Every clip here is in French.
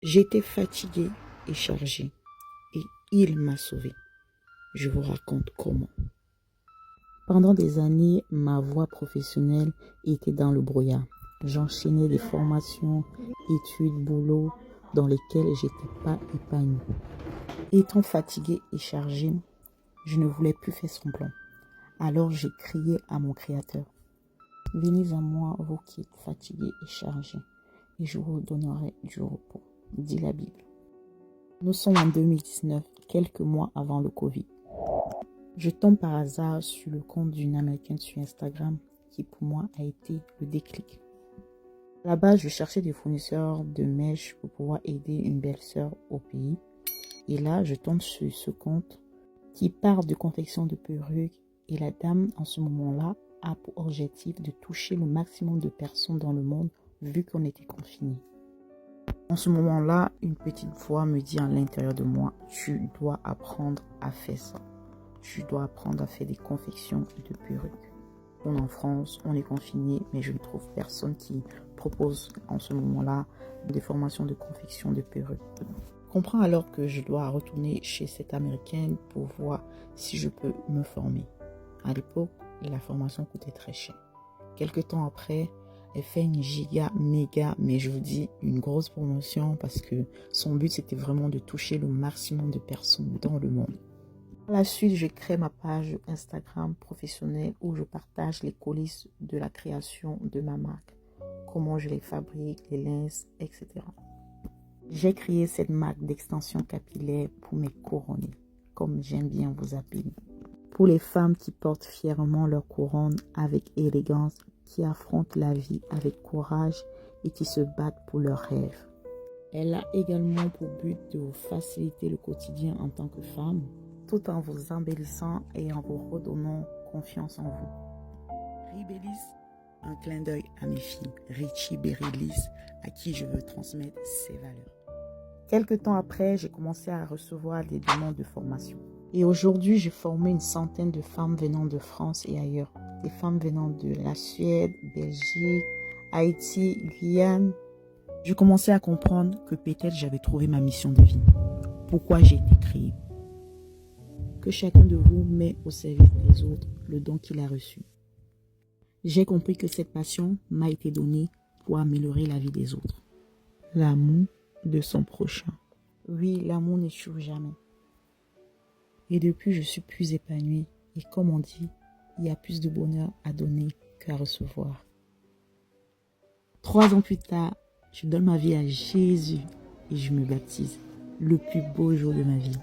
J'étais fatiguée et chargée, et il m'a sauvée. Je vous raconte comment. Pendant des années, ma voie professionnelle était dans le brouillard. J'enchaînais des formations, études, boulot dans lesquels j'étais pas épanouie. Étant fatiguée et chargée, je ne voulais plus faire semblant. Alors j'ai crié à mon Créateur. Venez à moi, vous qui êtes fatigués et chargés, et je vous donnerai du repos, dit la Bible. Nous sommes en 2019, quelques mois avant le Covid. Je tombe par hasard sur le compte d'une Américaine sur Instagram qui pour moi a été le déclic. Là-bas, je cherchais des fournisseurs de mèches pour pouvoir aider une belle-sœur au pays. Et là, je tombe sur ce compte qui parle de confection de perruques et la dame, en ce moment-là, a pour objectif de toucher le maximum de personnes dans le monde vu qu'on était confinés. En ce moment-là, une petite voix me dit à l'intérieur de moi, tu dois apprendre à faire ça. Tu dois apprendre à faire des confections de perruques. On est en France, on est confiné, mais je ne trouve personne qui propose en ce moment-là des formations de confection de perruques. Je comprends alors que je dois retourner chez cette Américaine pour voir si je peux me former. À l'époque, la formation coûtait très cher. Quelques temps après, elle fait une méga, mais je vous dis une grosse promotion parce que son but c'était vraiment de toucher le maximum de personnes dans le monde. Par la suite, je crée ma page Instagram professionnelle où je partage les coulisses de la création de ma marque, comment je les fabrique, les linges, etc. J'ai créé cette marque d'extension capillaire pour mes couronnes, comme j'aime bien vous appeler. Pour les femmes qui portent fièrement leur couronne avec élégance, qui affrontent la vie avec courage et qui se battent pour leurs rêves. Elle a également pour but de vous faciliter le quotidien en tant que femme, tout en vous embellissant et en vous redonnant confiance en vous. Ribellis, un clin d'œil à mes filles, Richie Berrylis, à qui je veux transmettre ces valeurs. Quelque temps après, j'ai commencé à recevoir des demandes de formation. Et aujourd'hui, j'ai formé une centaine de femmes venant de France et ailleurs. Des femmes venant de la Suède, Belgique, Haïti, Guyane. Je commençais à comprendre que peut-être j'avais trouvé ma mission de vie. Pourquoi j'ai été créée. Que chacun de vous met au service des autres le don qu'il a reçu. J'ai compris que cette passion m'a été donnée pour améliorer la vie des autres. L'amour de son prochain. Oui, l'amour n'échoue jamais. Et depuis, je suis plus épanouie. Et comme on dit, il y a plus de bonheur à donner qu'à recevoir. 3 ans plus tard, je donne ma vie à Jésus et je me baptise. Le plus beau jour de ma vie.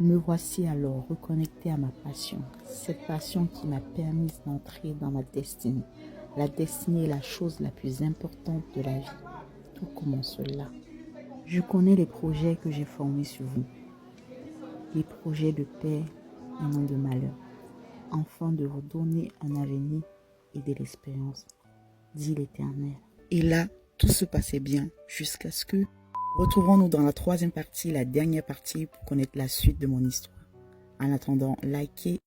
Me voici alors reconnectée à ma passion. Cette passion qui m'a permis d'entrer dans ma destinée. La destinée est la chose la plus importante de la vie. Tout commence là. Je connais les projets que j'ai formés sur vous. Les projets de paix et non de malheur. Afin de vous donner un avenir et de l'espérance, dit l'Éternel. Et là, tout se passait bien jusqu'à ce que... Retrouvons-nous dans la 3e partie, la dernière partie, pour connaître la suite de mon histoire. En attendant, likez